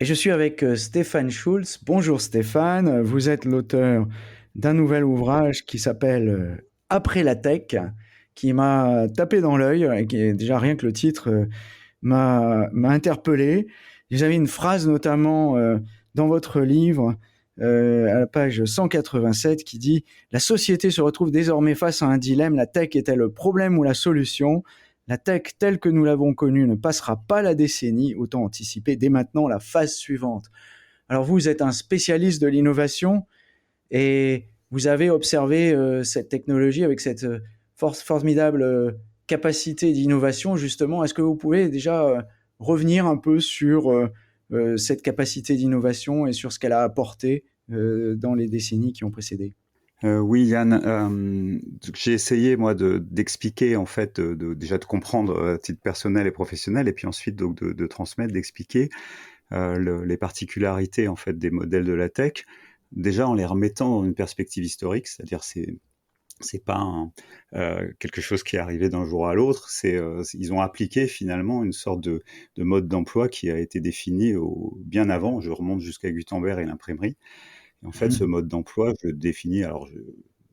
Et je suis avec Stéphane Schulz. Bonjour Stéphane, vous êtes l'auteur d'un nouvel ouvrage qui s'appelle Après la tech, qui m'a tapé dans l'œil, et qui est déjà rien que le titre m'a interpellé. Vous avez une phrase notamment dans votre livre, à la page 187, qui dit « La société se retrouve désormais face à un dilemme. La tech est-elle le problème ou la solution ? La tech telle que nous l'avons connue ne passera pas la décennie. Autant anticiper dès maintenant la phase suivante. » Alors vous êtes un spécialiste de l'innovation et vous avez observé cette technologie avec cette formidable capacité d'innovation, justement. Est-ce que vous pouvez déjà revenir un peu sur cette capacité d'innovation et sur ce qu'elle a apporté dans les décennies qui ont précédé? Oui, Yann, j'ai essayé moi d'expliquer en fait, déjà de comprendre à titre personnel et professionnel, et puis ensuite donc de transmettre, d'expliquer les particularités en fait des modèles de la tech, déjà en les remettant dans une perspective historique, c'est-à-dire c'est pas quelque chose qui est arrivé d'un jour à l'autre. Ils ont appliqué finalement une sorte de mode d'emploi qui a été défini bien avant. Je remonte jusqu'à Gutenberg et l'imprimerie. Et en fait, ce mode d'emploi, je le définis,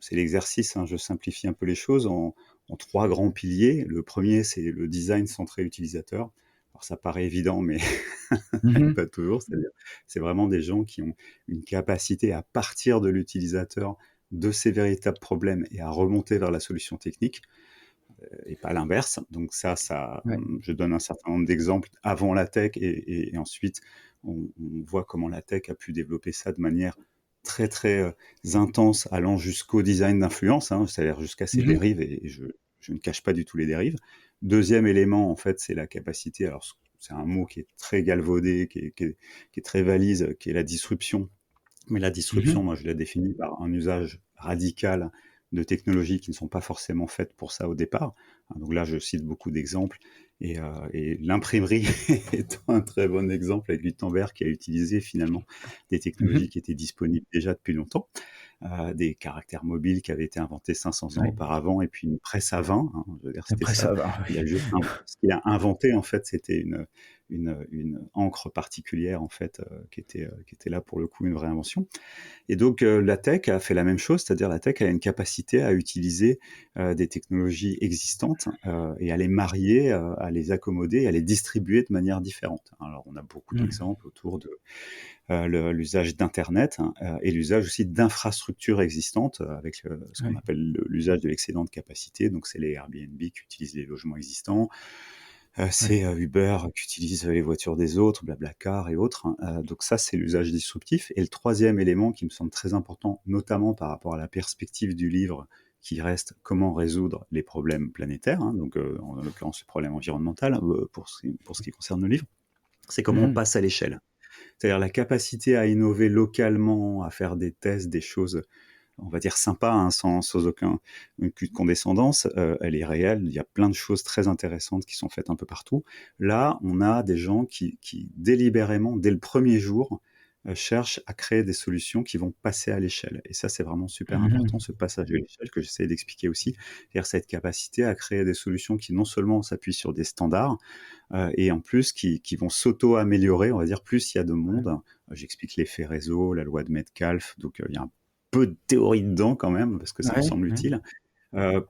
c'est l'exercice, hein, je simplifie un peu les choses en trois grands piliers. Le premier, c'est le design centré utilisateur. Alors ça paraît évident, mais pas toujours. C'est-à-dire, c'est vraiment des gens qui ont une capacité à partir de l'utilisateur, de ses véritables problèmes et à remonter vers la solution technique, et pas l'inverse. Donc Ouais. je donne un certain nombre d'exemples avant la tech, et ensuite on voit comment la tech a pu développer ça de manière très très intense, allant jusqu'au design d'influence, hein, c'est-à-dire jusqu'à ses dérives, et je ne cache pas du tout les dérives. Deuxième élément, en fait, c'est la capacité, alors c'est un mot qui est très galvaudé, qui est très valise, qui est la disruption. Mais la disruption, moi, je la définis par un usage radical de technologies qui ne sont pas forcément faites pour ça au départ. Donc là, je cite beaucoup d'exemples. Et l'imprimerie est un très bon exemple, avec Gutenberg qui a utilisé finalement des technologies qui étaient disponibles déjà depuis longtemps, des caractères mobiles qui avaient été inventés 500 ans Ouais. auparavant, et puis une presse à vin, hein, je veux dire, c'était Après ça. ça va. Ce qu'il a inventé, en fait, c'était une encre particulière, en fait, qui était là pour le coup une vraie invention. Et donc la tech a fait la même chose, c'est-à-dire la tech a une capacité à utiliser des technologies existantes, et à les marier, à les accommoder, à les distribuer de manière différente. Alors on a beaucoup d'exemples autour de l'usage d'Internet, hein, et l'usage aussi d'infrastructures existantes, avec ce qu'on Ouais. appelle l'usage de l'excédent de capacité. Donc c'est les Airbnb qui utilisent les logements existants, Ouais. c'est Uber qui utilise les voitures des autres, Blablacar et autres, hein. Donc ça, c'est l'usage disruptif. Et le troisième élément qui me semble très important, notamment par rapport à la perspective du livre, qui reste comment résoudre les problèmes planétaires, hein, donc en l'occurrence le problème environnemental, pour ce qui concerne le livre, c'est comment on passe à l'échelle. C'est-à-dire la capacité à innover localement, à faire des tests, des choses, on va dire sympa, hein, sans aucun cul de condescendance, elle est réelle. Il y a plein de choses très intéressantes qui sont faites un peu partout. Là, on a des gens qui délibérément, dès le premier jour, cherchent à créer des solutions qui vont passer à l'échelle. Et ça, c'est vraiment super important, ce passage à l'échelle que j'essaie d'expliquer aussi. C'est-à-dire cette capacité à créer des solutions qui non seulement s'appuient sur des standards, et en plus qui vont s'auto-améliorer, on va dire, plus il y a de monde. J'explique l'effet réseau, la loi de Metcalfe, donc il y a un peu de théorie dedans quand même, parce que ça me Ouais. semble Ouais. utile,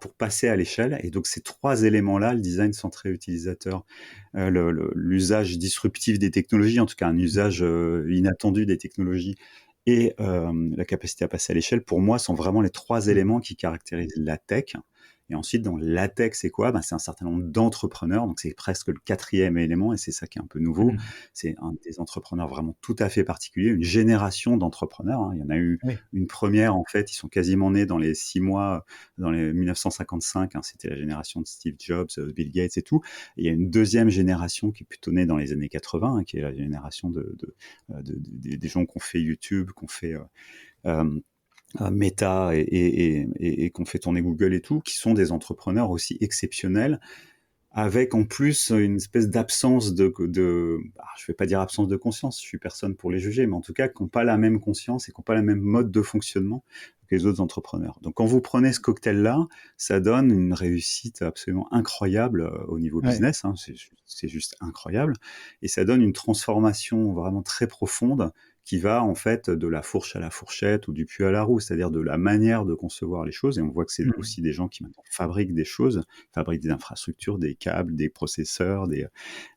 pour passer à l'échelle. Et donc ces trois éléments-là, le design centré utilisateur, l'usage disruptif des technologies, en tout cas un usage inattendu des technologies, et la capacité à passer à l'échelle, pour moi, sont vraiment les trois éléments qui caractérisent la tech. Et ensuite, dans la tech, c'est quoi? C'est un certain nombre d'entrepreneurs, donc c'est presque le quatrième élément, et c'est ça qui est un peu nouveau. C'est des entrepreneurs vraiment tout à fait particuliers, une génération d'entrepreneurs, hein. Il y en a eu Oui. une première, en fait, ils sont quasiment nés dans les 6 mois, dans les 1955, hein, c'était la génération de Steve Jobs, Bill Gates et tout. Et il y a une deuxième génération qui est plutôt née dans les années 80, hein, qui est la génération des gens qui ont fait YouTube, qui ont fait Meta, et qui ont fait tourner Google et tout, qui sont des entrepreneurs aussi exceptionnels, avec en plus une espèce d'absence je vais pas dire absence de conscience, je suis personne pour les juger, mais en tout cas, qui n'ont pas la même conscience et qui n'ont pas la même mode de fonctionnement que les autres entrepreneurs. Donc, quand vous prenez ce cocktail-là, ça donne une réussite absolument incroyable au niveau Ouais. business, hein, c'est juste incroyable, et ça donne une transformation vraiment très profonde qui va en fait de la fourche à la fourchette ou du puits à la roue, c'est-à-dire de la manière de concevoir les choses. Et on voit que c'est Mmh. aussi des gens qui maintenant fabriquent des choses, fabriquent des infrastructures, des câbles, des processeurs,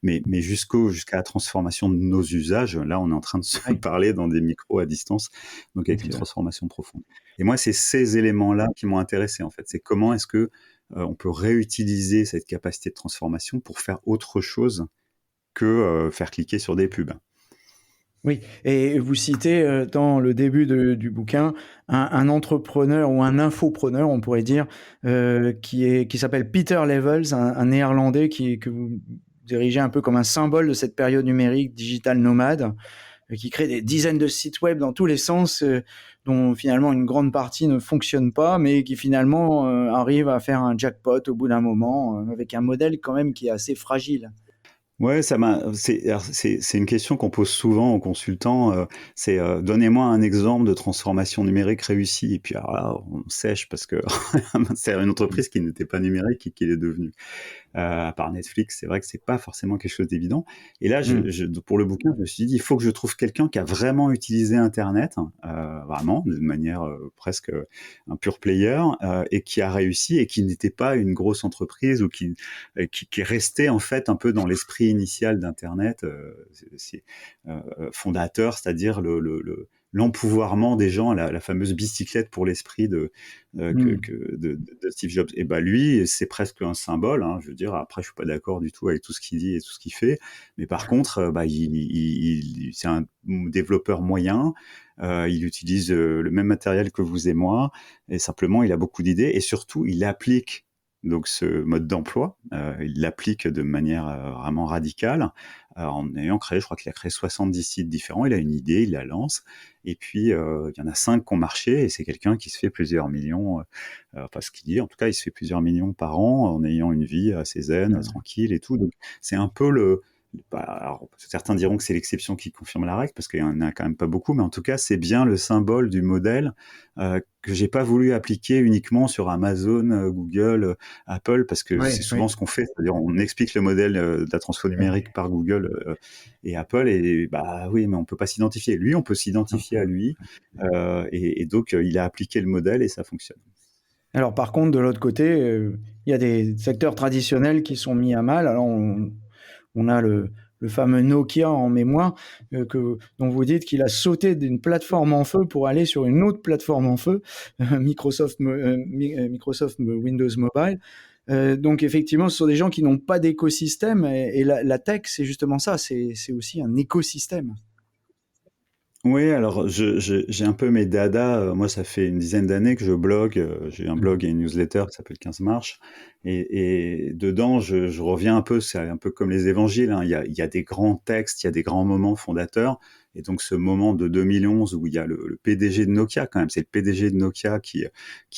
mais jusqu'à la transformation de nos usages. Là, on est en train de se Ouais. parler dans des micros à distance, donc avec une Donc, transformation profonde. Et moi, c'est ces éléments-là qui m'ont intéressé en fait. C'est comment est-ce que on peut réutiliser cette capacité de transformation pour faire autre chose que faire cliquer sur des pubs. oui, et vous citez, dans le début du bouquin, un entrepreneur ou un infopreneur, on pourrait dire, qui s'appelle Peter Levels, un Néerlandais que vous dirigez un peu comme un symbole de cette période numérique, digital nomade, qui crée des dizaines de sites web dans tous les sens, dont finalement une grande partie ne fonctionne pas, mais qui finalement, arrive à faire un jackpot au bout d'un moment, avec un modèle quand même qui est assez fragile. Ouais, c'est une question qu'on pose souvent aux consultants, «Donnez-moi un exemple de transformation numérique réussie» et puis alors là, on sèche parce que c'est une Mmh. entreprise qui n'était pas numérique et qui l'est devenue. À part Netflix, c'est vrai que c'est pas forcément quelque chose d'évident. Et là, Mmh. pour le bouquin, je me suis dit, il faut que je trouve quelqu'un qui a vraiment utilisé Internet, vraiment, de manière presque un pur player, et qui a réussi et qui n'était pas une grosse entreprise ou qui est resté en fait un peu dans l'esprit initial d'Internet, fondateur, c'est-à-dire l'empouvoirment des gens, la fameuse bicyclette pour l'esprit Mmh. de Steve Jobs. Et bah lui, c'est presque un symbole. Hein, je veux dire, après, je suis pas d'accord du tout avec tout ce qu'il dit et tout ce qu'il fait, mais par contre, bah, c'est un développeur moyen. Il utilise le même matériel que vous et moi, et simplement, il a beaucoup d'idées et surtout, il applique donc ce mode d'emploi, il l'applique de manière vraiment radicale, en ayant créé, je crois qu'il a créé 70 sites différents. Il a une idée, il la lance, et puis il y en a 5 qui ont marché, et c'est quelqu'un qui se fait plusieurs millions, enfin ce qu'il dit, en tout cas, il se fait plusieurs millions par an en ayant une vie assez zen, Mmh. tranquille et tout. Donc c'est un peu alors, certains diront que c'est l'exception qui confirme la règle, parce qu'il y en a quand même pas beaucoup, mais en tout cas, c'est bien le symbole du modèle que j'ai pas voulu appliquer uniquement sur Amazon, Google, Apple, parce que c'est Ouais, souvent oui. ce qu'on fait, c'est-à-dire on explique le modèle de la transfo numérique Ouais. par Google et Apple, et bah oui, mais on peut pas s'identifier. Lui, on peut Non, s'identifier à lui, et donc il a appliqué le modèle et ça fonctionne. alors par contre, de l'autre côté, il y a des secteurs traditionnels qui sont mis à mal. Alors on a le fameux Nokia en mémoire, dont vous dites qu'il a sauté d'une plateforme en feu pour aller sur une autre plateforme en feu, Microsoft Windows Mobile. Donc effectivement, ce sont des gens qui n'ont pas d'écosystème, et la tech, c'est justement ça, c'est aussi un écosystème. Oui, alors j'ai un peu mes dadas. Moi, ça fait une dizaine d'années que je blogue. J'ai un Mmh. blog et une newsletter qui s'appelle 15 marches. Et dedans, je reviens un peu, c'est un peu comme les évangiles, hein. Il y a des grands textes, il y a des grands moments fondateurs. Et donc, ce moment de 2011 où il y a le PDG de Nokia, quand même, c'est le PDG de Nokia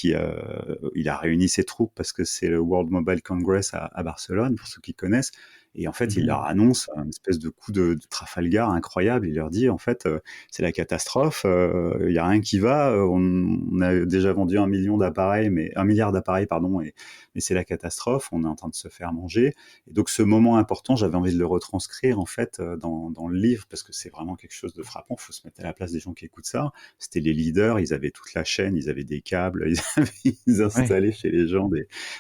il a réuni ses troupes parce que c'est le World Mobile Congress à Barcelone, pour ceux qui connaissent. Et en fait, il Mmh. leur annonce une espèce de coup de Trafalgar incroyable. Il leur dit, en fait, c'est la catastrophe. Il y a rien qui va. On a déjà vendu 1 million d'appareils, mais 1 milliard d'appareils, pardon, mais c'est la catastrophe. On est en train de se faire manger. Et donc ce moment important, j'avais envie de le retranscrire en fait dans le livre, parce que c'est vraiment quelque chose de frappant. Il faut se mettre à la place des gens qui écoutent ça. C'était les leaders. Ils avaient toute la chaîne. Ils avaient des câbles. Ils Ouais. installaient chez les gens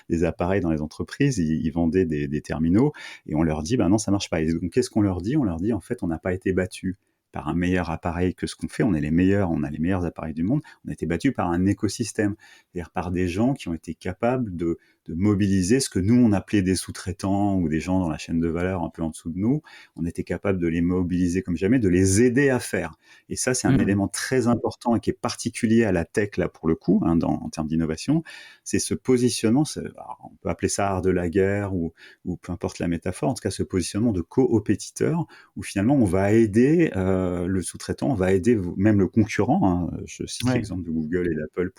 des appareils dans les entreprises. Ils vendaient des terminaux. Et on leur dit, ben non, ça marche pas. Et donc qu'est-ce qu'on leur dit? On leur dit, en fait, on n'a pas été battu par un meilleur appareil que ce qu'on fait. On est les meilleurs, on a les meilleurs appareils du monde. On a été battu par un écosystème, c'est-à-dire par des gens qui ont été capables de mobiliser ce que nous, on appelait des sous-traitants ou des gens dans la chaîne de valeur un peu en dessous de nous. On était capable de les mobiliser comme jamais, de les aider à faire. Et ça, c'est un Mmh. élément très important et qui est particulier à la tech, là, pour le coup, hein, en termes d'innovation. C'est ce positionnement, alors, on peut appeler ça art de la guerre ou peu importe la métaphore, en tout cas ce positionnement de co-opétiteur, où finalement on va aider le sous-traitant, on va aider même le concurrent, hein. Je cite Ouais. l'exemple de Google et d'Apple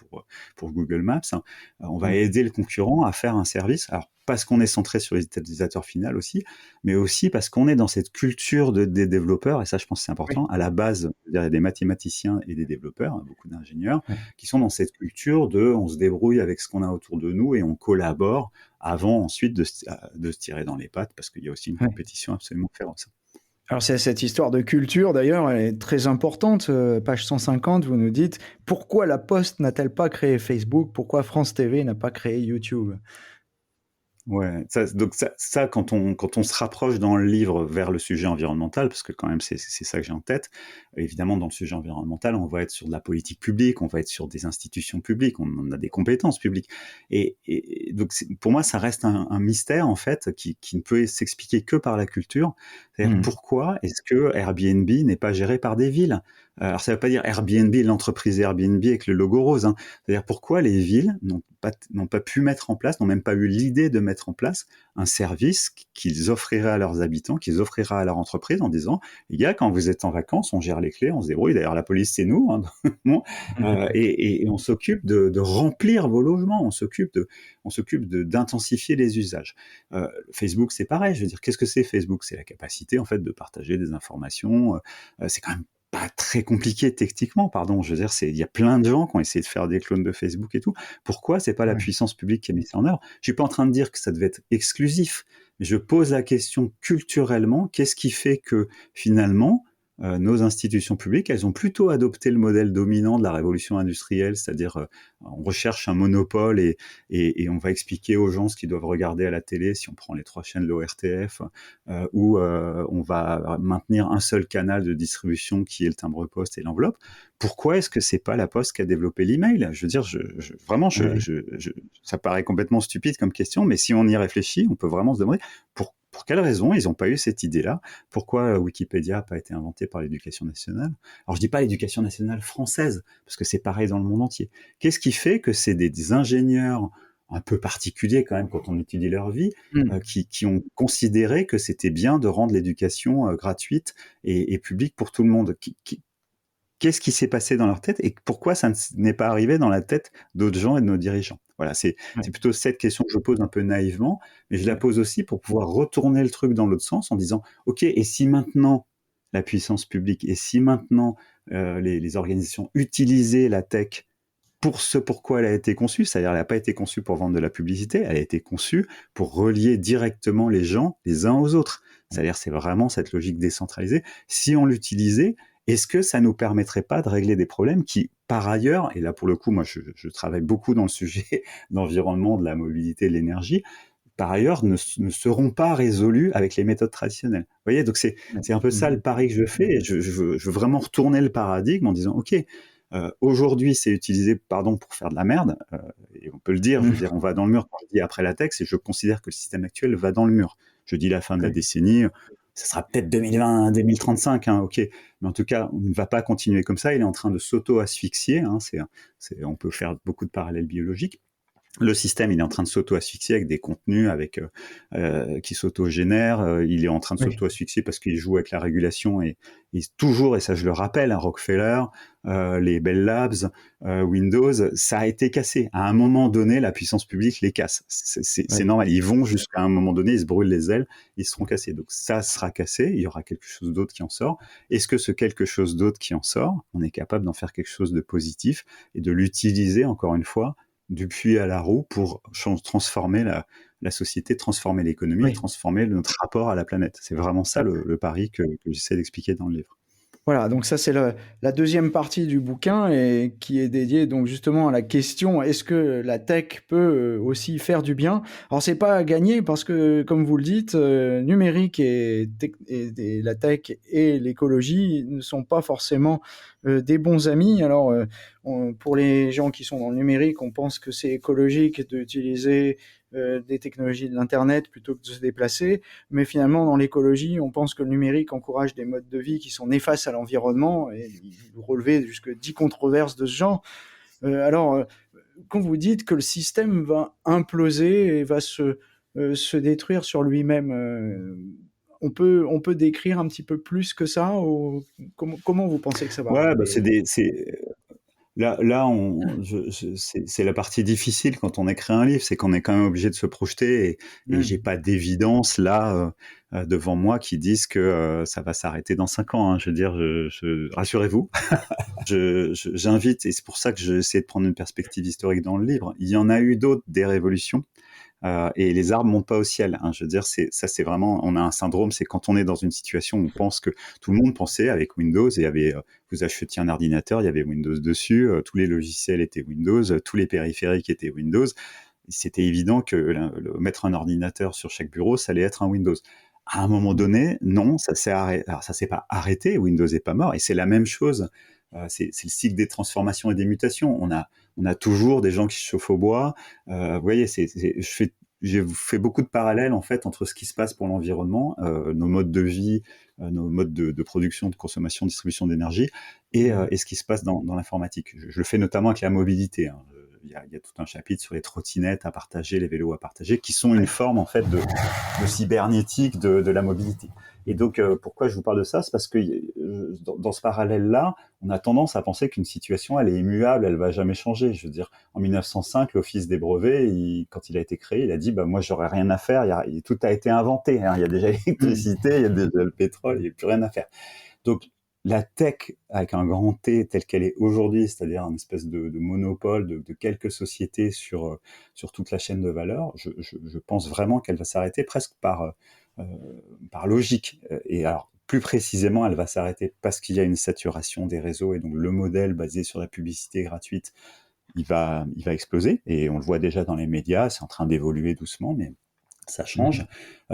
pour Google Maps, hein. On va Mmh. aider le concurrent faire un service. Alors, parce qu'on est centré sur les utilisateurs finaux aussi, mais aussi parce qu'on est dans cette culture des développeurs, et ça, je pense que c'est Oui. important. À la base, il y a des mathématiciens et des développeurs, hein, beaucoup d'ingénieurs, Ouais. qui sont dans cette culture de on se débrouille avec ce qu'on a autour de nous et on collabore avant ensuite de se tirer dans les pattes, parce qu'il y a aussi une Ouais. compétition absolument féroce. Alors c'est cette histoire de culture d'ailleurs, elle est très importante. Page 150, vous nous dites: «Pourquoi la Poste n'a-t-elle pas créé Facebook? Pourquoi France TV n'a pas créé YouTube?» Ouais, donc ça quand on se rapproche dans le livre vers le sujet environnemental, parce que quand même c'est ça que j'ai en tête, évidemment dans le sujet environnemental, on va être sur de la politique publique, on va être sur des institutions publiques, on a des compétences publiques. Et donc pour moi, ça reste un mystère en fait qui ne peut s'expliquer que par la culture. C'est-à-dire Mmh. pourquoi est-ce que Airbnb n'est pas géré par des villes? Alors ça veut pas dire Airbnb, l'entreprise Airbnb avec le logo rose, hein. C'est-à-dire pourquoi les villes n'ont pas pu mettre en place, n'ont même pas eu l'idée de mettre en place un service qu'ils offriraient à leurs habitants, qu'ils offriraient à leur entreprise en disant, les gars, quand vous êtes en vacances, on gère les clés, on se débrouille. D'ailleurs, la police, c'est nous, hein. Bon, et on s'occupe de remplir vos logements, on s'occupe d'intensifier les usages. Facebook, c'est pareil. Je veux dire, qu'est-ce que c'est Facebook? C'est la capacité, en fait, de partager des informations. C'est quand même pas très compliqué techniquement, pardon. Je veux dire, il y a plein de gens qui ont essayé de faire des clones de Facebook et tout. Pourquoi c'est pas la Ouais. puissance publique qui a mis ça en œuvre? Je suis pas en train de dire que ça devait être exclusif, mais je pose la question culturellement, qu'est-ce qui fait que finalement, nos institutions publiques, elles ont plutôt adopté le modèle dominant de la révolution industrielle, c'est-à-dire on recherche un monopole et on va expliquer aux gens ce qu'ils doivent regarder à la télé, si on prend les 3 chaînes de l'ORTF, ou on va maintenir un seul canal de distribution qui est le timbre-poste et l'enveloppe. Pourquoi est-ce que c'est pas la Poste qui a développé l'email? Je veux dire, vraiment, Ouais. ça paraît complètement stupide comme question, mais si on y réfléchit, on peut vraiment se demander pour quelle raison ils n'ont pas eu cette idée-là? Pourquoi Wikipédia n'a pas été inventé par l'éducation nationale? Alors je dis pas l'éducation nationale française, parce que c'est pareil dans le monde entier. Qu'est-ce qui fait que c'est des ingénieurs un peu particuliers quand même quand on étudie leur vie, Mmh. qui ont considéré que c'était bien de rendre l'éducation gratuite et publique pour tout le monde? Qu'est-ce qui s'est passé dans leur tête et pourquoi ça n'est pas arrivé dans la tête d'autres gens et de nos dirigeants? Voilà, c'est Ouais. plutôt cette question que je pose un peu naïvement, mais je la Ouais. pose aussi pour pouvoir retourner le truc dans l'autre sens en disant: «OK, et si maintenant la puissance publique et si maintenant, les organisations utilisaient la tech pour ce pourquoi elle a été conçue», c'est-à-dire elle n'a pas été conçue pour vendre de la publicité, elle a été conçue pour relier directement les gens les uns aux autres. C'est-à-dire c'est vraiment cette logique décentralisée. Si on l'utilisait, est-ce que ça nous permettrait pas de régler des problèmes qui, par ailleurs, et là pour le coup, moi je travaille beaucoup dans le sujet d'environnement, de la mobilité, de l'énergie, par ailleurs ne seront pas résolus avec les méthodes traditionnelles. Vous voyez, donc Ouais. c'est un peu ça Mmh. le pari que je fais. Et je veux vraiment retourner le paradigme en disant, OK, aujourd'hui c'est utilisé, pardon, pour faire de la merde, et on peut le dire, je veux Mmh. dire, on va dans le mur quand je dis après la tech, et je considère que le système actuel va dans le mur. Je dis la fin de la Ouais. décennie, ça sera peut-être 2020, 2035, hein, OK. Mais en tout cas, on ne va pas continuer comme ça. Il est en train de s'auto-asphyxier. Hein, on peut faire beaucoup de parallèles biologiques. Le système, il est en train de s'auto-asphyxier avec des contenus qui s'auto-génèrent. Il est en train de Oui. s'auto-asphyxier parce qu'il joue avec la régulation et toujours, et ça je le rappelle, hein, Rockefeller, les Bell Labs, Windows, ça a été cassé. À un moment donné, la puissance publique les casse. C'est Ouais. normal. Ils vont jusqu'à un moment donné, ils se brûlent les ailes, ils seront cassés. Donc ça sera cassé, il y aura quelque chose d'autre qui en sort. Est-ce que ce quelque chose d'autre qui en sort, on est capable d'en faire quelque chose de positif et de l'utiliser, encore une fois, du puits à la roue pour transformer la société, transformer l'économie et Oui. transformer notre rapport à la planète. C'est vraiment ça Ah, le pari que j'essaie d'expliquer dans le livre. voilà, donc ça c'est la deuxième partie du bouquin et qui est dédiée donc justement à la question: «Est-ce que la tech peut, aussi faire du bien?» Alors c'est pas à gagner parce que comme vous le dites, numérique et la tech et l'écologie ne sont pas forcément, des bons amis. Alors, on pour les gens qui sont dans le numérique, on pense que c'est écologique d'utiliser, des technologies de l'internet plutôt que de se déplacer. Mais finalement, dans l'écologie, on pense que le numérique encourage des modes de vie qui sont néfastes à l'environnement et vous relevez jusque 10 controverses de ce genre. Alors, quand vous dites que le système va imploser et va se détruire sur lui-même, on peut décrire un petit peu plus que ça ou comment vous pensez que ça va Ouais, bah, arriver? c'est la partie difficile quand on écrit un livre, c'est qu'on est quand même obligé de se projeter et j'ai pas d'évidence là devant moi qui disent que ça va s'arrêter dans 5 ans. Hein. Je veux dire, rassurez-vous, j'invite et c'est pour ça que j'essaie de prendre une perspective historique dans le livre. Il y en a eu d'autres des révolutions. Et les arbres montent pas au ciel. Hein. Je veux dire, c'est vraiment, on a un syndrome, c'est quand on est dans une situation où on pense que tout le monde pensait avec Windows, et vous achetiez un ordinateur, il y avait Windows dessus, tous les logiciels étaient Windows, tous les périphériques étaient Windows. C'était évident que mettre un ordinateur sur chaque bureau, ça allait être un Windows. À un moment donné, non, ça s'est arrêté. Alors ça s'est pas arrêté, Windows est pas mort, et c'est la même chose. C'est le cycle des transformations et des mutations. On a toujours des gens qui se chauffent au bois. Vous voyez, j'ai fait beaucoup de parallèles en fait entre ce qui se passe pour l'environnement, nos modes de vie, nos modes de production, de consommation, de distribution d'énergie, et ce qui se passe dans l'informatique. Je le fais notamment avec la mobilité. Hein. Il y a tout un chapitre sur les trottinettes à partager, les vélos à partager, qui sont une forme en fait de cybernétique de la mobilité. Et donc, pourquoi je vous parle de ça? C'est parce que dans ce parallèle-là, on a tendance à penser qu'une situation, elle est immuable, elle va jamais changer. Je veux dire, en 1905, l'Office des brevets, quand il a été créé, il a dit, bah moi, j'aurais rien à faire. Tout a été inventé. Hein. Il y a déjà l'électricité, il y a déjà le pétrole, il n'y a plus rien à faire. Donc, la tech, avec un grand T, telle qu'elle est aujourd'hui, c'est-à-dire une espèce de monopole de quelques sociétés sur toute la chaîne de valeur, je pense vraiment qu'elle va s'arrêter presque par logique. Et alors, plus précisément, elle va s'arrêter parce qu'il y a une saturation des réseaux, et donc le modèle basé sur la publicité gratuite, il va exploser, et on le voit déjà dans les médias, c'est en train d'évoluer doucement, mais ça change.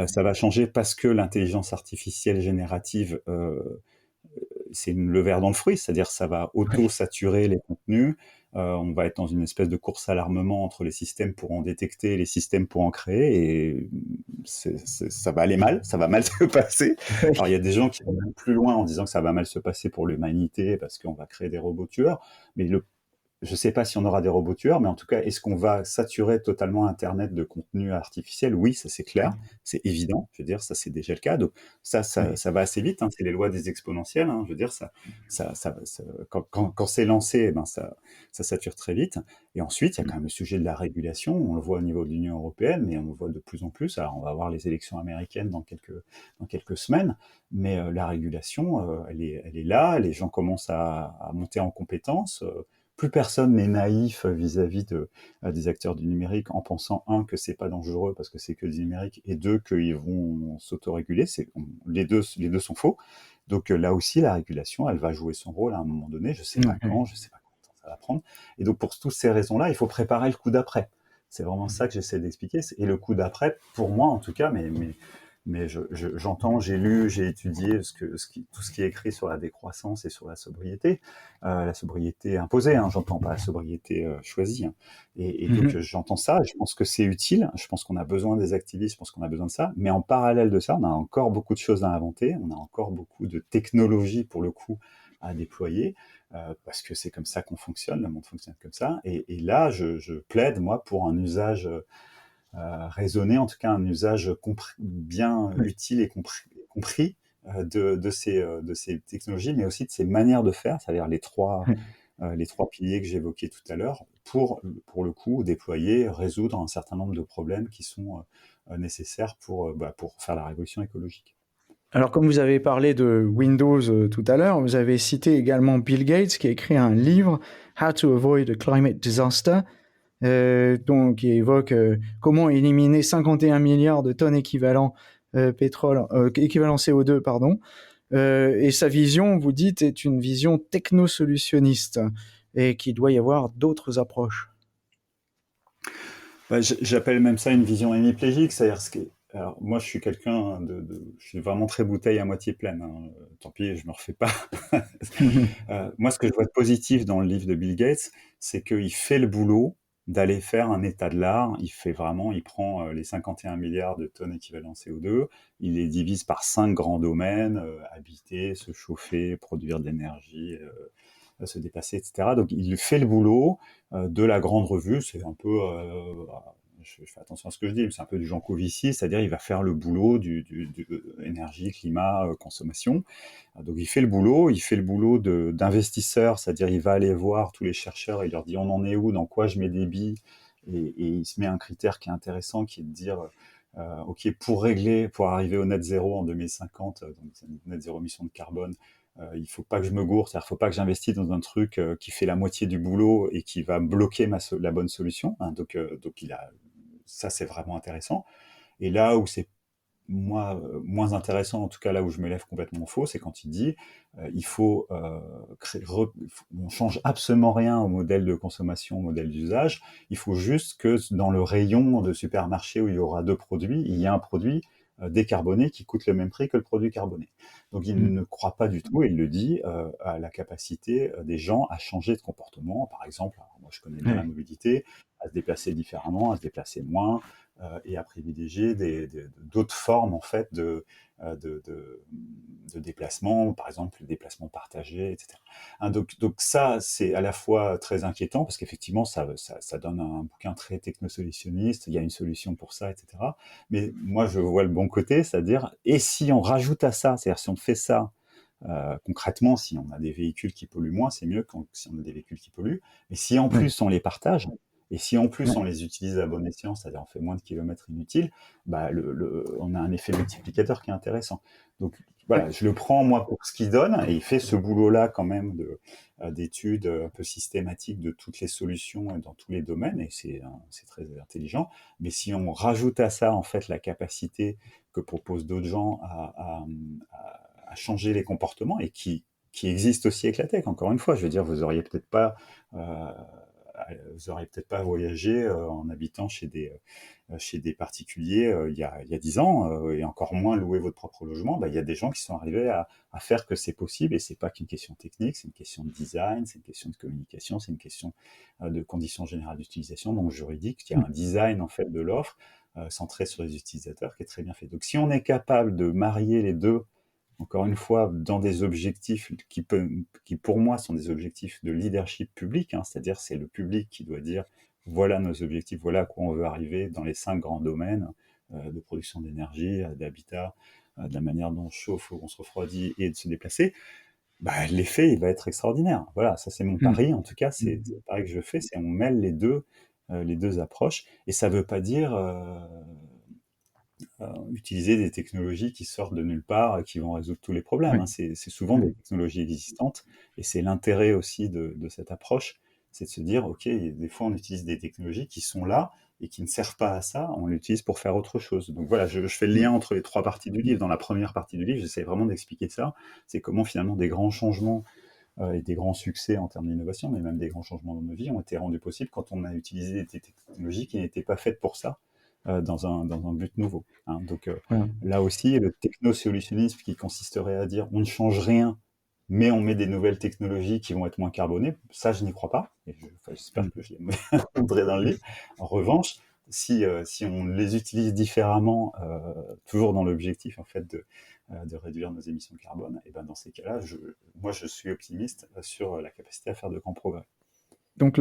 Ça va changer parce que l'intelligence artificielle générative c'est le ver dans le fruit, c'est-à-dire ça va auto-saturer les contenus. On va être dans une espèce de course à l'armement entre les systèmes pour en détecter et les systèmes pour en créer, et ça va aller mal, ça va mal se passer. Alors il y a des gens qui vont même plus loin en disant que ça va mal se passer pour l'humanité parce qu'on va créer des robots tueurs, mais je ne sais pas si on aura des robots tueurs, mais en tout cas, est-ce qu'on va saturer totalement Internet de contenu artificiel? Oui, ça c'est clair, c'est évident. Je veux dire, ça c'est déjà le cas. Donc ça va assez vite. Hein, c'est les lois des exponentielles. Hein, je veux dire, quand c'est lancé, eh ben ça sature très vite. Et ensuite, il y a quand même le sujet de la régulation. On le voit au niveau de l'Union européenne, mais on le voit de plus en plus. Alors, on va voir les élections américaines dans quelques semaines, mais la régulation, elle est là. Les gens commencent à monter en compétences. Plus personne n'est naïf vis-à-vis des acteurs du numérique en pensant, un, que c'est pas dangereux parce que c'est que du numérique, et deux, qu'ils vont s'autoréguler. Les deux sont faux. Donc là aussi, la régulation, elle va jouer son rôle à un moment donné. Je sais pas quand, je sais pas combien de temps ça va prendre. Et donc pour toutes ces raisons-là, il faut préparer le coup d'après. C'est vraiment ça que j'essaie d'expliquer. Et le coup d'après, pour moi en tout cas, mais j'entends, j'ai lu, j'ai étudié tout ce qui est écrit sur la décroissance et sur la sobriété imposée, hein, j'entends pas la sobriété choisie. Hein. Et donc j'entends ça, je pense que c'est utile, je pense qu'on a besoin des activistes, je pense qu'on a besoin de ça, mais en parallèle de ça, on a encore beaucoup de choses à inventer, on a encore beaucoup de technologies pour le coup à déployer, parce que c'est comme ça qu'on fonctionne, le monde fonctionne comme ça, et là je plaide moi pour un usage raisonné, en tout cas un usage bien utile et compris de ces technologies, mais aussi de ces manières de faire, c'est-à-dire les trois piliers que j'évoquais tout à l'heure, pour le coup déployer, résoudre un certain nombre de problèmes qui sont nécessaires pour faire la révolution écologique. Alors, comme vous avez parlé de Windows tout à l'heure, vous avez cité également Bill Gates qui a écrit un livre, How to Avoid a Climate Disaster, donc, qui évoque comment éliminer 51 milliards de tonnes équivalent équivalent CO2, pardon. Et sa vision, vous dites, est une vision technosolutionniste et qu'il doit y avoir d'autres approches. J'appelle même ça une vision hémiplégique, c'est-à-dire alors moi je suis quelqu'un je suis vraiment très bouteille à moitié pleine. Hein. Tant pis, je me refais pas. Moi, ce que je vois de positif dans le livre de Bill Gates, c'est qu'il fait le boulot d'aller faire un état de l'art. Il prend les 51 milliards de tonnes équivalent CO2, il les divise par 5 grands domaines, habiter, se chauffer, produire de l'énergie, se dépasser, etc. Donc il fait le boulot de la grande revue. C'est un peu, je fais attention à ce que je dis, mais c'est un peu du Jancovici, c'est-à-dire il va faire le boulot du énergie, climat, consommation. Donc il fait le boulot d'investisseur, c'est-à-dire il va aller voir tous les chercheurs et il leur dit on en est où, dans quoi je mets des billes, et il se met un critère qui est intéressant, qui est de dire ok, pour arriver au net zéro en 2050, donc net zéro émission de carbone, il faut pas que je me gourre, c'est-à-dire faut pas que j'investisse dans un truc qui fait la moitié du boulot et qui va bloquer la bonne solution, hein. Donc ça c'est vraiment intéressant. Et là où c'est moins intéressant, en tout cas là où je me lève complètement faux, c'est quand il dit il faut on change absolument rien au modèle de consommation, au modèle d'usage. Il faut juste que dans le rayon de supermarché où il y aura deux produits, il y a un produit décarboné qui coûte le même prix que le produit carboné. Donc il ne croit pas du tout, et il le dit, à la capacité des gens à changer de comportement. Par exemple, alors moi je connais bien la Ouais. mobilité, à se déplacer différemment, à se déplacer moins, et à privilégier d'autres formes en fait de déplacement, par exemple le déplacement partagé, etc. Hein, donc ça, c'est à la fois très inquiétant parce qu'effectivement, ça donne un bouquin très technosolutionniste, il y a une solution pour ça, etc. Mais moi, je vois le bon côté, c'est-à-dire, et si on rajoute à ça, c'est-à-dire si on fait ça concrètement, si on a des véhicules qui polluent moins, c'est mieux que si on a des véhicules qui polluent. Mais si en Ouais. plus on les partage, et si en plus Ouais. on les utilise à bon escient, c'est-à-dire on fait moins de kilomètres inutiles, bah on a un effet multiplicateur qui est intéressant. Donc Ouais. voilà, je le prends moi pour ce qu'il donne, et il fait ce boulot-là quand même d'études un peu systématiques de toutes les solutions dans tous les domaines, et c'est très intelligent. Mais si on rajoute à ça en fait la capacité que proposent d'autres gens à changer les comportements, et qui existent aussi avec la tech. Encore une fois, je veux dire, vous auriez peut-être pas voyagé en habitant chez des particuliers il y a 10 ans, et encore moins louer votre propre logement. Bah, il y a des gens qui sont arrivés à faire que c'est possible, et c'est pas qu'une question technique, c'est une question de design, c'est une question de communication, c'est une question de conditions générales d'utilisation, donc juridique. Il y a un design en fait de l'offre centré sur les utilisateurs qui est très bien fait. Donc si on est capable de marier les deux, encore une fois, dans des objectifs qui pour moi sont des objectifs de leadership public, hein, c'est-à-dire c'est le public qui doit dire voilà nos objectifs, voilà à quoi on veut arriver dans les 5 grands domaines de production d'énergie, d'habitat, de la manière dont on chauffe, on se refroidit et de se déplacer. Bah, l'effet il va être extraordinaire. Voilà, ça c'est mon pari, en tout cas c'est le pari que je fais, c'est on mêle les deux approches, et ça veut pas dire utiliser des technologies qui sortent de nulle part et qui vont résoudre tous les problèmes, Ouais. hein. C'est souvent des technologies existantes, et c'est l'intérêt aussi de cette approche, c'est de se dire, ok, des fois on utilise des technologies qui sont là et qui ne servent pas à ça, on l'utilise pour faire autre chose. Donc voilà, je fais le lien entre les trois parties du livre. Dans la première partie du livre, j'essaie vraiment d'expliquer ça, c'est comment finalement des grands changements et des grands succès en termes d'innovation, mais même des grands changements dans nos vies ont été rendus possibles quand on a utilisé des technologies qui n'étaient pas faites pour ça, dans un but nouveau, hein. Donc Voilà. là aussi, le technosolutionnisme qui consisterait à dire on ne change rien, mais on met des nouvelles technologies qui vont être moins carbonées, ça je n'y crois pas, et enfin, j'espère que je les montrerai dans le livre. En revanche, si on les utilise différemment, toujours dans l'objectif en fait de réduire nos émissions de carbone, et ben dans ces cas-là, moi je suis optimiste sur la capacité à faire de grands progrès. Donc,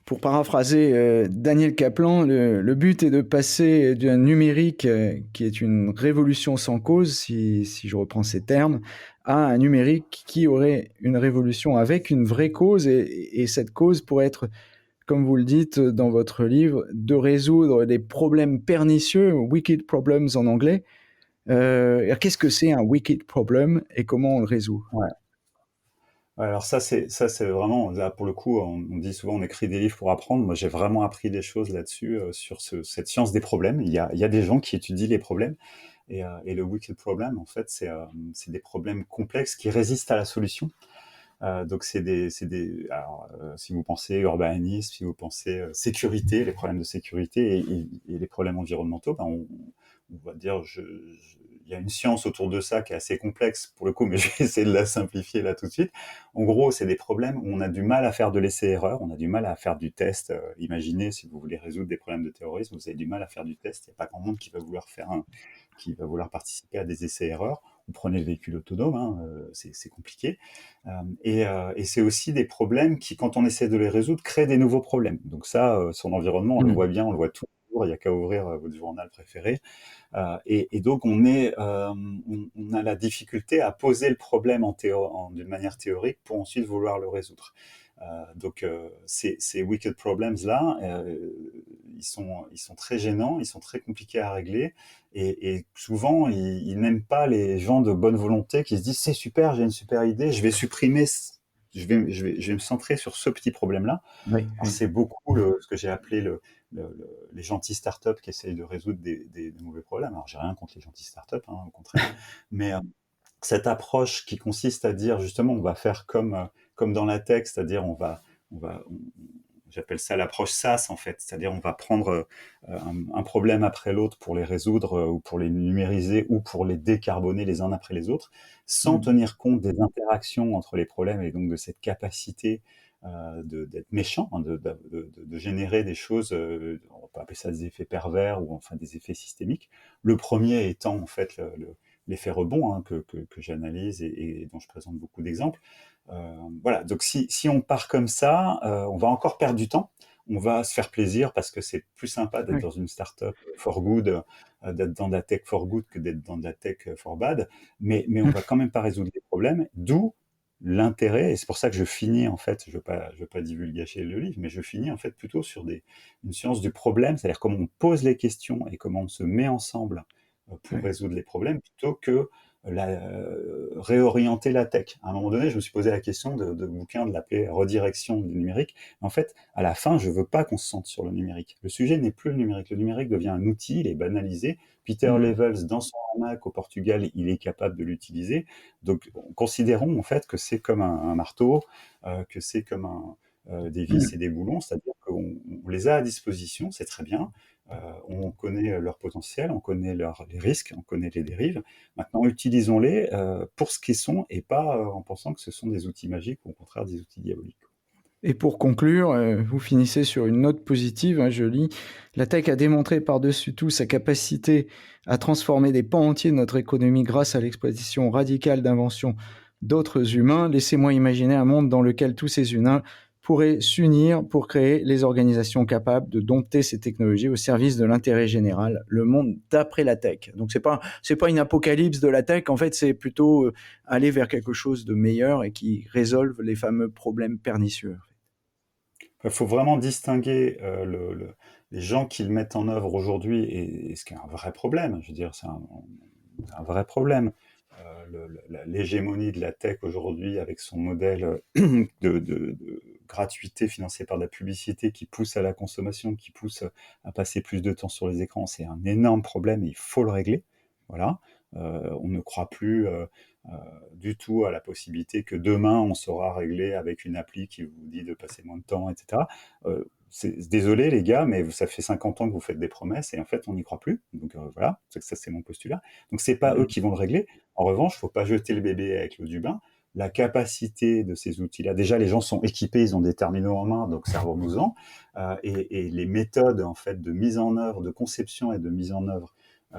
pour paraphraser Daniel Kaplan, le but est de passer d'un numérique qui est une révolution sans cause, si je reprends ces termes, à un numérique qui aurait une révolution avec une vraie cause, et cette cause pourrait être, comme vous le dites dans votre livre, de résoudre des problèmes pernicieux, wicked problems en anglais. Qu'est-ce que c'est un wicked problem et comment on le résout? Ouais. Alors ça c'est vraiment là pour le coup on dit souvent on écrit des livres pour apprendre. Moi j'ai vraiment appris des choses là-dessus sur cette science des problèmes. Il y a des gens qui étudient les problèmes, et le wicked problem en fait c'est des problèmes complexes qui résistent à la solution. Donc alors, si vous pensez urbanisme, si vous pensez sécurité, les problèmes de sécurité et les problèmes environnementaux, ben on va dire il y a une science autour de ça qui est assez complexe pour le coup, mais je vais essayer de la simplifier là tout de suite. En gros, c'est des problèmes où on a du mal à faire de l'essai-erreur, on a du mal à faire du test. Imaginez si vous voulez résoudre des problèmes de terrorisme, vous avez du mal à faire du test. Il n'y a pas grand monde qui va vouloir participer à des essais-erreurs. Vous prenez le véhicule autonome, hein, c'est compliqué. Et c'est aussi des problèmes qui, quand on essaie de les résoudre, créent des nouveaux problèmes. Donc ça, son environnement, on le voit bien, on le voit tout jours, il n'y a qu'à ouvrir votre journal préféré. Et donc, on a la difficulté à poser le problème d'une manière théorique pour ensuite vouloir le résoudre. Donc, ces wicked problems-là, ils sont très gênants, ils sont très compliqués à régler. Et souvent, ils n'aiment pas les gens de bonne volonté qui se disent c'est super, j'ai une super idée, je vais supprimer, je vais me centrer sur ce petit problème-là. Oui, Alors, oui. c'est beaucoup ce que j'ai appelé les gentils startups qui essayent de résoudre des mauvais problèmes. Alors, j'ai rien contre les gentils startups, hein, au contraire. Mais cette approche qui consiste à dire justement, on va faire comme dans la tech, c'est-à-dire on va, on- j'appelle ça l'approche SaaS en fait, c'est-à-dire on va prendre un problème après l'autre pour les résoudre ou pour les numériser ou pour les décarboner les uns après les autres, sans Mm. tenir compte des interactions entre les problèmes et donc de cette capacité d'être méchant, hein, de générer des choses, on peut appeler ça des effets pervers ou enfin des effets systémiques. Le premier étant en fait l'effet rebond hein, que j'analyse et dont je présente beaucoup d'exemples. Voilà, donc si on part comme ça, on va encore perdre du temps. On va se faire plaisir parce que c'est plus sympa d'être Oui, dans une startup for good, d'être dans de la tech for good que d'être dans de la tech for bad. Mais on va quand même pas résoudre les problèmes. D'où l'intérêt, et c'est pour ça que je finis en fait, je veux pas divulgacher le livre, mais je finis en fait plutôt sur une science du problème, c'est-à-dire comment on pose les questions et comment on se met ensemble pour oui. résoudre les problèmes, plutôt que réorienter la tech. À un moment donné, je me suis posé la question de bouquin de l'appeler redirection du numérique. En fait, à la fin, je veux pas qu'on se sente sur le numérique. Le sujet n'est plus le numérique. Le numérique devient un outil, il est banalisé. Peter Mm. Levels, dans son hamac au Portugal, il est capable de l'utiliser. Donc, considérons en fait que c'est comme un marteau, que c'est comme des vis et Mm. des boulons, c'est-à-dire qu'on les a à disposition, c'est très bien. Euh, on connaît leur potentiel, on connaît les risques, on connaît les dérives. Maintenant, utilisons-les pour ce qu'ils sont et pas en pensant que ce sont des outils magiques ou au contraire des outils diaboliques. Et pour conclure, vous finissez sur une note positive, hein, je lis: «La tech a démontré par-dessus tout sa capacité à transformer des pans entiers de notre économie grâce à l'exploitation radicale d'inventions d'autres humains. Laissez-moi imaginer un monde dans lequel tous ces humains pourraient s'unir pour créer les organisations capables de dompter ces technologies au service de l'intérêt général, le monde d'après la tech». Donc c'est pas une apocalypse de la tech, en fait, c'est plutôt aller vers quelque chose de meilleur et qui résolve les fameux problèmes pernicieux. Il faut vraiment distinguer les gens qui le mettent en œuvre aujourd'hui et ce qui est un vrai problème. Je veux dire, c'est un vrai problème. L'hégémonie de la tech aujourd'hui avec son modèle de gratuité financé par de la publicité qui pousse à la consommation, qui pousse à passer plus de temps sur les écrans, c'est un énorme problème et il faut le régler. Voilà. On ne croit plus euh, du tout à la possibilité que demain on saura régler avec une appli qui vous dit de passer moins de temps, etc. Désolé les gars, mais ça fait 50 ans que vous faites des promesses et en fait on n'y croit plus. Donc voilà, ça c'est mon postulat. Donc c'est pas eux Mmh. qui vont le régler. En revanche, il ne faut pas jeter le bébé avec l'eau du bain. La capacité de ces outils-là, déjà les gens sont équipés, ils ont des terminaux en main, donc servons-nous-en. Et les méthodes en fait de mise en œuvre, de conception et de mise en œuvre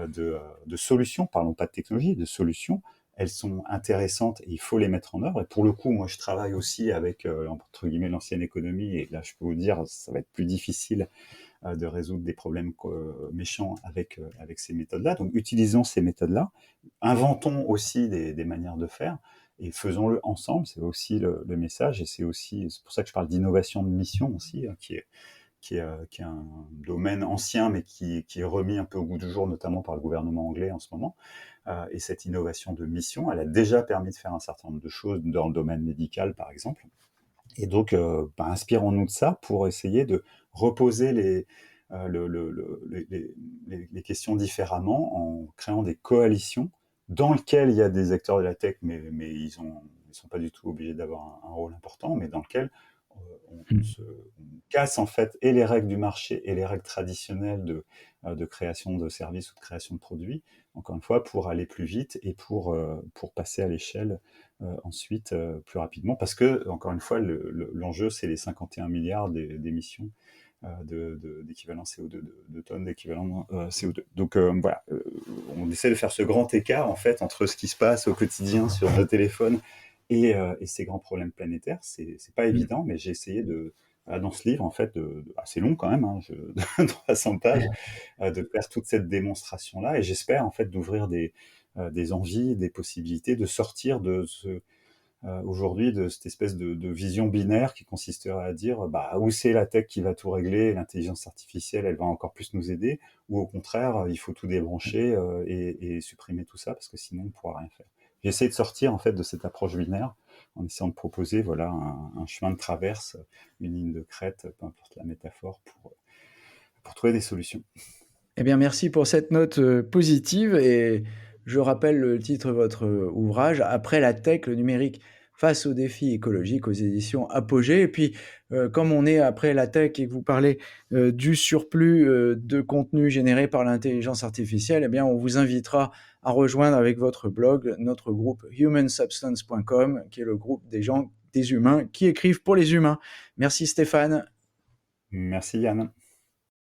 de solutions, parlons pas de technologie, de solutions, elles sont intéressantes et il faut les mettre en œuvre. Et pour le coup, moi, je travaille aussi avec, entre guillemets, l'ancienne économie. Et là, je peux vous dire, ça va être plus difficile de résoudre des problèmes méchants avec ces méthodes-là. Donc, utilisons ces méthodes-là. Inventons aussi des manières de faire et faisons-le ensemble. C'est aussi le message. Et c'est pour ça que je parle d'innovation de mission aussi, qui est un domaine ancien, mais qui est remis un peu au goût du jour, notamment par le gouvernement anglais en ce moment. Et cette innovation de mission, elle a déjà permis de faire un certain nombre de choses dans le domaine médical, par exemple. Et donc, inspirons-nous de ça pour essayer de reposer les questions différemment en créant des coalitions dans lesquelles il y a des acteurs de la tech, mais ils sont pas du tout obligés d'avoir un rôle important, mais dans lequel Mmh. on casse en fait et les règles du marché et les règles traditionnelles de création de services ou de création de produits, encore une fois, pour aller plus vite et pour passer à l'échelle ensuite plus rapidement. Parce que, encore une fois, l'enjeu, c'est les 51 milliards d'émissions d'équivalent CO2, de tonnes d'équivalent CO2. Donc voilà, on essaie de faire ce grand écart en fait entre ce qui se passe au quotidien sur nos téléphones et ces grands problèmes planétaires. C'est pas Mmh. évident, mais j'ai essayé dans ce livre, en fait, assez long quand même, hein, 300 pages, de faire toute cette démonstration-là. Et j'espère, en fait, d'ouvrir des envies, des possibilités, de sortir de aujourd'hui de cette espèce de vision binaire qui consisterait à dire bah, ou c'est la tech qui va tout régler, l'intelligence artificielle, elle va encore plus nous aider, ou au contraire, il faut tout débrancher et supprimer tout ça, parce que sinon on ne pourra rien faire. J'essaie de sortir en fait de cette approche binaire en essayant de proposer voilà, un chemin de traverse, une ligne de crête, peu importe la métaphore, pour trouver des solutions. Eh bien, merci pour cette note positive. Et je rappelle le titre de votre ouvrage, Après la tech, le numérique face aux défis écologiques, aux éditions Apogée. Et puis, comme on est après la tech et que vous parlez du surplus de contenu généré par l'intelligence artificielle, eh bien, on vous invitera à rejoindre avec votre blog notre groupe humansubstance.com, qui est le groupe des gens, des humains qui écrivent pour les humains. Merci Stéphane. Merci Yann.